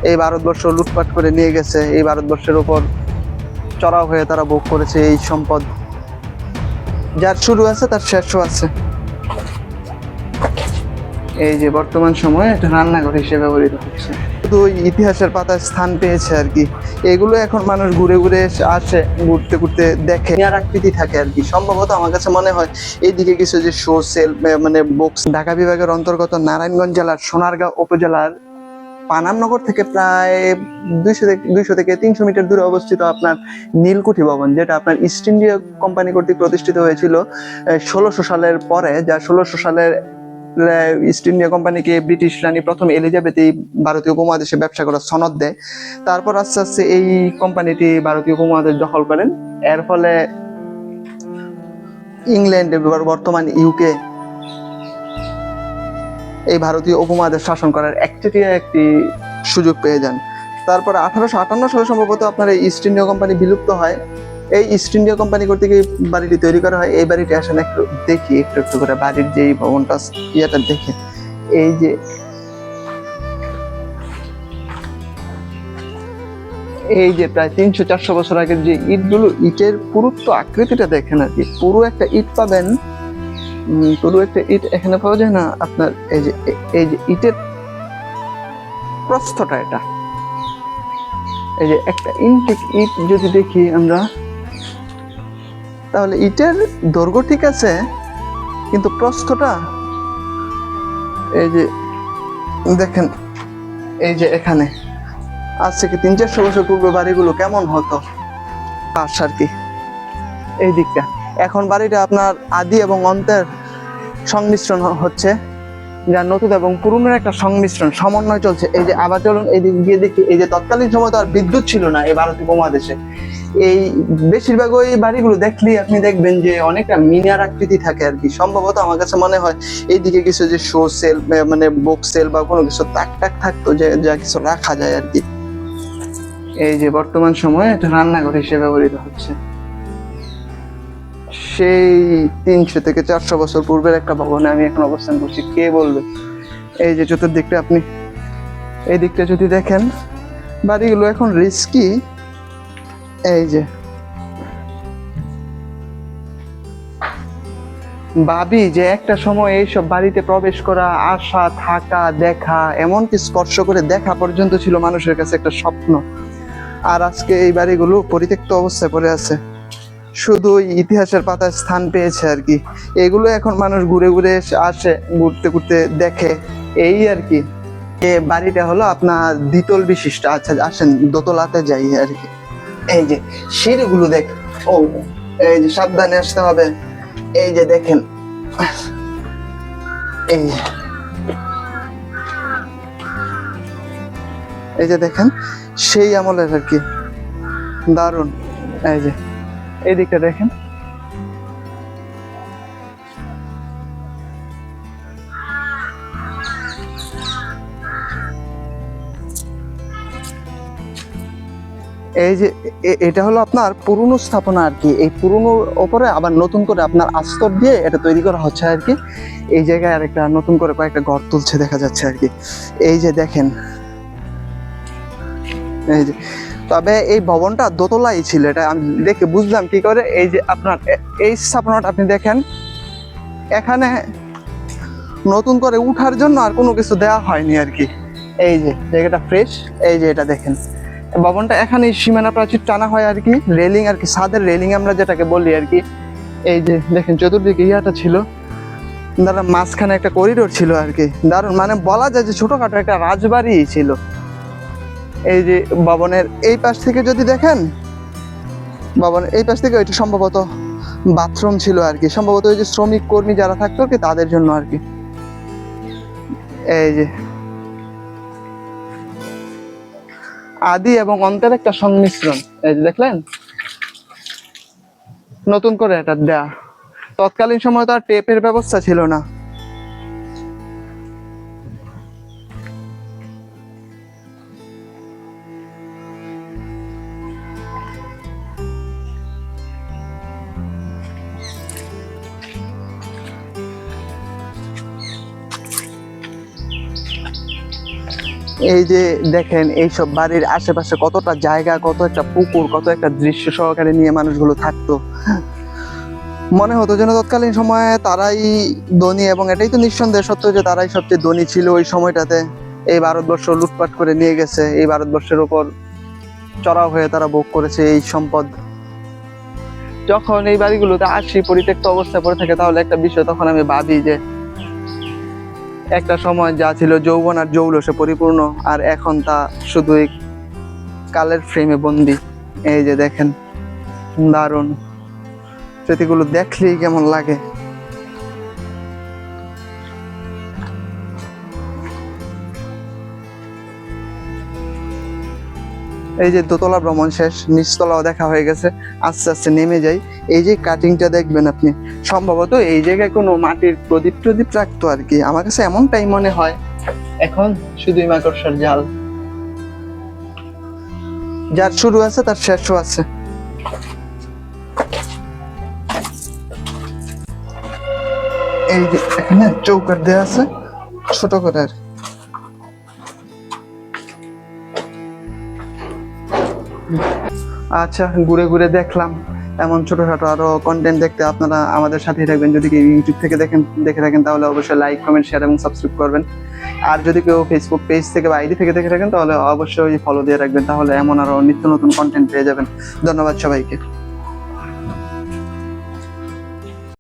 এই ভারতবর্ষ লুটপাট করে নিয়ে গেছে, এই ভারতবর্ষের উপর চড়াও হয়ে তারা ভোগ করেছে এই সম্পদ। যার শুরু আছে তার শেষও আছে। এই যে বর্তমান সময়ে এটা রান্নাঘর হিসেবে ব্যবহৃত হচ্ছে, শুধু ওই ইতিহাসের পাতায় স্থান পেয়েছে আর কি। এগুলো এখন মানুষ ঘুরে ঘুরে আসে, ঘুরতে ঘুরতে দেখে, আর আকৃতি থাকে আর কি। সম্ভবত আমার কাছে মনে হয় এইদিকে কিছু যে শো সেল মানে বুকস, ঢাকা বিভাগের অন্তর্গত নারায়ণগঞ্জ জেলার সোনারগাঁও উপজেলার পানামনগর থেকে প্রায় 200 থেকে 300 মিটার দূরে অবস্থিত আপনার নীলকুঠি ভবন, যেটা আপনার ইস্ট ইন্ডিয়া কোম্পানি কর্তৃক প্রতিষ্ঠিত হয়েছিল 1600 সালের পরে। যা 1600 সালের ইস্ট ইন্ডিয়া কোম্পানিকে ব্রিটিশ রানী প্রথম এলিজাবেথ এই ভারতীয় উপমহাদেশে ব্যবসা করার সনদ দেয়। তারপর আস্তে আস্তে এই কোম্পানিটি ভারতীয় উপমহাদেশ দখল করেন। এর ফলে ইংল্যান্ড, বর্তমান ইউকে, এই ভারতীয় উপমহাদেশ শাসন করার একটি সুযোগ পেয়ে যান। তারপরে 1858 সালে সম্ভবত আপনার এই ইস্ট ইন্ডিয়া কোম্পানি বিলুপ্ত হয়। এই ইস্ট ইন্ডিয়া কোম্পানি কর্তৃক এই বাড়িটি তৈরি করা হয়। এই বাড়িটি আসলে একটু দেখি, একটু করে বাড়ির যে ভবনটা ইয়েটা দেখে, এই যে প্রায় 300-400 বছর আগের যে ইটগুলো, ইটের পুরুত্ব আকৃতিটা দেখেন আর কি। পুরো একটা ইট পাবেন, পুরো একটা ইট এখানে পাওয়া যায় না আপনার। এই যে ইটের প্রস্থটা, এটা এই যে একটা ইনটেক ইট যদি দেখি আমরা, তাহলে ইটের দৈর্ঘ্য ঠিক আছে, কিন্তু প্রস্থটা এই যে দেখেন, এই যে এখানে আজ থেকে 300-400 বছর পূর্বে বাড়িগুলো কেমন হতো আর কি। এই দিকটা এখন বাড়িটা আপনার আদি এবং অন্তের সংমিশ্রণ হচ্ছে, যা নতুন এবং পুরনোর একটা সংমিশ্রণ, সমন্বয় চলছে। এই যে আবার চলুন এইদিক গিয়ে দেখি। এই যে তৎকালীন সময় তো আর বিদ্যুৎ ছিল না এই ভারতীয় উপমহাদেশে। এই বেশিরভাগ ওই বাড়িগুলো দেখলেই আপনি দেখবেন যে অনেকটা মিনার আকৃতি থাকে আর কি। সম্ভবত আমার কাছে মনে হয় এইদিকে কিছু যে শো সেল মানে বুক সেল বা কোনো কিছু তাক থাকতো, যে যা কিছু রাখা যায় আর কি। এই যে বর্তমান সময়ে এটা রান্নাঘর হিসেবে ব্যবহৃত হচ্ছে। সেই 300 থেকে 400 বছর পূর্বের একটা ভবনে আমি এখন অবস্থান করছি, কে বলবে। এই যে চতুর্দিকটা আপনি এই দিকটা যদি দেখেন, বাড়িগুলো এখন রিস্কি। এই যে ভাবি যে একটা সময় এইসব বাড়িতে প্রবেশ করা, আসা, থাকা, দেখা, এমনকি স্পর্শ করে দেখা পর্যন্ত ছিল মানুষের কাছে একটা স্বপ্ন। আর আজকে এই বাড়িগুলো পরিত্যক্ত অবস্থায় পড়ে আছে, শুধু ইতিহাসের পাতায় স্থান পেয়েছে আর কি। এগুলো এখন মানুষ ঘুরে ঘুরে আসে, ঘুরতে ঘুরতে দেখে, এই আর কি। এ বাড়িটা হলো আপনার দ্বিতল বিশিষ্ট। আচ্ছা আসেন দোতলাতে যাই আর কি। এই যে সিঁড়িগুলো দেখ, ও এই যে সাবধানে আসতে হবে। এই যে দেখেন, এই যে দেখেন সেই আমলের আর কি, দারুণ। এই যে এই দিকটা দেখেন, এই যে এটা হলো আপনার পুরনো স্থাপনা আর কি। এই পুরনো ওপরে আবার নতুন করে আপনার আস্তর দিয়ে এটা তৈরি করা হচ্ছে আর কি। এই জায়গায় আর একটা নতুন করে কয়েকটা ঘর তুলছে দেখা যাচ্ছে আর কি। এই যে দেখেন, এই যে তবে এই ভবনটা দোতলাই ছিল, এটা আমি দেখে বুঝলাম কি করে। এই যে আপনার এই স্থাপনাটা আপনি দেখেন, এখানে নতুন করে উঠার জন্য আর কোনো কিছু দেওয়া হয়নি আর কি। এই যে জায়গাটা ফ্রেশ। এই যে এটা দেখেন, ভবনটা এখানে সীমানা প্রাচীর টানা হয় আর কি, রেলিং আর কি, ছাদের রেলিং আমরা যেটাকে বলি আর কি। এই যে দেখেন চতুর্দিকে ইয়াটা ছিল, দাঁড়া মাঝখানে একটা করিডোর ছিল আর কি। দারুণ, মানে বলা যায় যে ছোটখাটো একটা রাজবাড়ি ছিল। এই যে ভবনের এই পাশ থেকে যদি দেখেন, ভবনের এই পাশ থেকে ওইটা সম্ভবত বাথরুম ছিল আর কি। সম্ভবত ওই যে শ্রমিক কর্মী যারা থাকতো আর কি, তাদের জন্য আর কি। এই যে আদি এবং অন্তের একটা সংমিশ্রণ। এই যে দেখলেন, নতুন করে এটা দেয়া। তৎকালীন সময় তো আর টেপের ব্যবস্থা ছিল না। এই যে দেখেন এইসব বাড়ির আশেপাশে কতটা জায়গা, কত একটা পুকুর, কত একটা দৃশ্য সহকারে নিয়ে মানুষগুলো থাকতো। মনে হতো যেন তৎকালীন সময়ে তারাই ধনী, এবং এটাই তো নিঃসন্দেহে সত্য যে তারাই সবচেয়ে ধনী ছিল ওই সময়টাতে। এই ভারতবর্ষ লুটপাট করে নিয়ে গেছে, এই ভারতবর্ষের উপর চড়াও হয়ে তারা ভোগ করেছে এই সম্পদ। যখন এই বাড়িগুলোতে আসি পরিত্যক্ত অবস্থায় পড়ে থাকে, তাহলে একটা বিষয় তখন আমি ভাবি যে একটা সময় যা ছিল যৌবন আর জৌলসে পরিপূর্ণ, আর এখন তা শুধুই কালের ফ্রেমে বন্দি। এই যে দেখেন, দারুণ স্মৃতিগুলো দেখলেই কেমন লাগে। এই যে দোতলা ভ্রমণ শেষ, নিচতলাও দেখা হয়ে গেছে, আস্তে আস্তে নেমে যাই। এই যে কাটিংটা দেখবেন আপনি, সম্ভবত এই জায়গায় কোনো মাটির প্রদীপ টদীপ রাখতো আর কি, আমার কাছে এমনটাই মনে হয়। এখন শুধুই মাকড়সার জাল, যার শুরু আছে তার শেষও আছে। এই যে এখানে চৌকাঠ দেওয়া আছে ছোট করে আর কি। আচ্ছা, ঘুরে ঘুরে দেখলাম। এমন ছোটখাটো আরো কন্টেন্ট দেখতে আপনারা আমাদের সাথেই থাকবেন। যদি কেউ ইউটিউব থেকে দেখে থাকেন তাহলে অবশ্যই লাইক, কমেন্ট, শেয়ার এবং সাবস্ক্রাইব করবেন। আর যদি কেউ ফেসবুক পেজ থেকে বা আইডি থেকে দেখে থাকেন তাহলে অবশ্যই ফলো দিয়ে রাখবেন, তাহলে এমন আরো নিত্য নতুন কন্টেন্ট পেয়ে যাবেন। ধন্যবাদ সবাইকে।